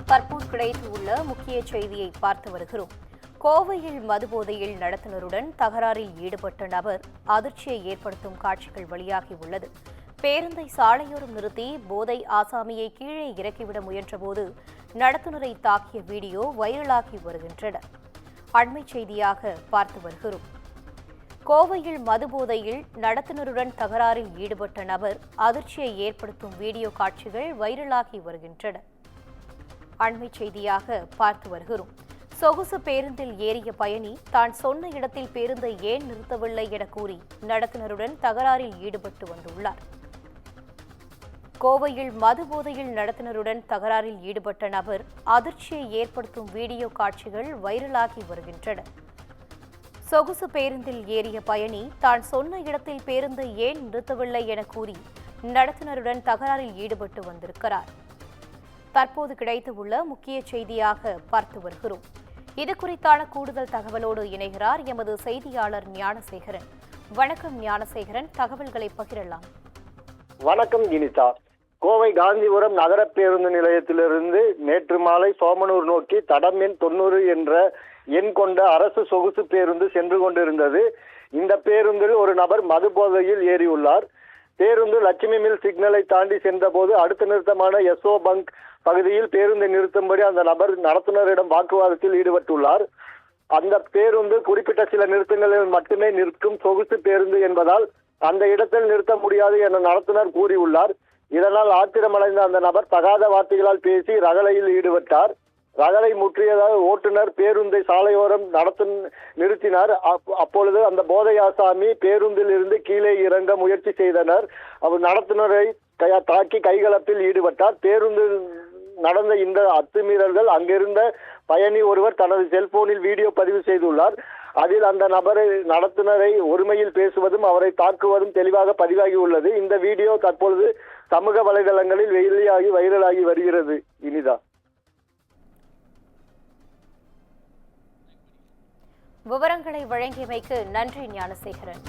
தற்போது கிடைத்துள்ள முக்கிய செய்தியை பார்த்து வருகிறோம். கோவையில் மதுபோதையில் நடத்துனருடன் தகராறில் ஈடுபட்ட நபர் அதிர்ச்சியை ஏற்படுத்தும் காட்சிகள் வெளியாகியுள்ளது. பேருந்தை சாலையோரம் நிறுத்தி போதை ஆசாமியை கீழே இறக்கிவிட முயன்றபோது நடத்துனரை தாக்கிய வீடியோ வைரலாகி வருகின்றன. அண்மை செய்தியாக பார்த்து வருகிறோம். கோவையில் மதுபோதையில் நடத்துனருடன் தகராறில் ஈடுபட்ட நபர் அதிர்ச்சியை ஏற்படுத்தும் வீடியோ காட்சிகள் வைரலாகி வருகின்றன. அண்மை செய்தியாக பார்த்து வருகிறோம். சொகுசு பேருந்தில் ஏறிய பயணி தான் சொன்ன இடத்தில் பேருந்தை ஏன் நிறுத்தவில்லை என கூறி நடத்துனருடன் தகராறில் ஈடுபட்டு வந்துள்ளார். கோவையில் மதுபோதையில் நடத்துனருடன் தகராறில் ஈடுபட்ட நபர் அதிர்ச்சியை ஏற்படுத்தும் வீடியோ காட்சிகள் வைரலாகி வருகின்றன. சொகுசு பேருந்தில் ஏறிய பயணி தான் சொன்ன இடத்தில் பேருந்தை ஏன் நிறுத்தவில்லை என கூறி நடத்துனருடன் தகராறில் ஈடுபட்டு வந்திருக்கிறார். தற்போது கிடைத்துள்ள முக்கிய செய்தியாக பார்த்து வருகிறோம். இது குறித்தான கூடுதல் தகவலோடு இணைகிறார் எமது செய்தியாளர் ஞானசேகரன். வணக்கம் ஞானசேகரன், தகவல்களை பகிரலாம். வணக்கம் கினிதா. கோவை காந்திபுரம் நகர பேருந்து நிலையத்திலிருந்து நேற்று மாலை சோமனூர் நோக்கி தடம் எண் 90 என்ற எண் கொண்ட அரசு சொகுசு பேருந்து சென்று கொண்டிருந்தது. இந்த பேருந்தில் ஒரு நபர் மது போதையில் ஏறியுள்ளார். பேருந்து லட்சுமி மில் சிக்னலை தாண்டி சென்றபோது அடுத்த நிறுத்தமான எஸ்ஓ பங்க் பகுதியில் பேருந்தை நிறுத்தும்படி அந்த நபர் நடத்துனரிடம் வாக்குவாதத்தில் ஈடுபட்டுள்ளார். அந்த பேருந்து குறிப்பிட்ட சில நிறுத்தங்களில் மட்டுமே நிற்கும் சொகுசு பேருந்து என்பதால் அந்த இடத்தில் நிறுத்த முடியாது என நடத்துனர் கூறியுள்ளார். இதனால் ஆத்திரமடைந்த அந்த நபர் தகாத வார்த்தைகளால் பேசி ரகளையில் ஈடுபட்டார். ரகளை முற்றியதால் ஓட்டுநர் பேருந்தை சாலையோரம் நிறுத்தினார். அப்பொழுது அந்த போதை ஆசாமி பேருந்தில் இருந்து கீழே இறங்க முயற்சி செய்தனர். அவர் நடத்துனரை தாக்கி கைகலப்பில் ஈடுபட்டார். பேருந்தில் நடந்த இந்த அத்துமீறல்கள் அங்கிருந்த பயணி ஒருவர் தனது செல்போனில் வீடியோ பதிவு செய்துள்ளார். அதில் அந்த நபரை நடத்துனரை ஒருமையில் பேசுவதும் அவரை தாக்குவதும் தெளிவாக பதிவாகி உள்ளது. இந்த வீடியோ தற்பொழுது சமூக வலைதளங்களில் வெளியாகி வைரலாகி வருகிறது. இனிதா, விவரங்களை வழங்கியமைக்கு நன்றி ஞானசேகரன்.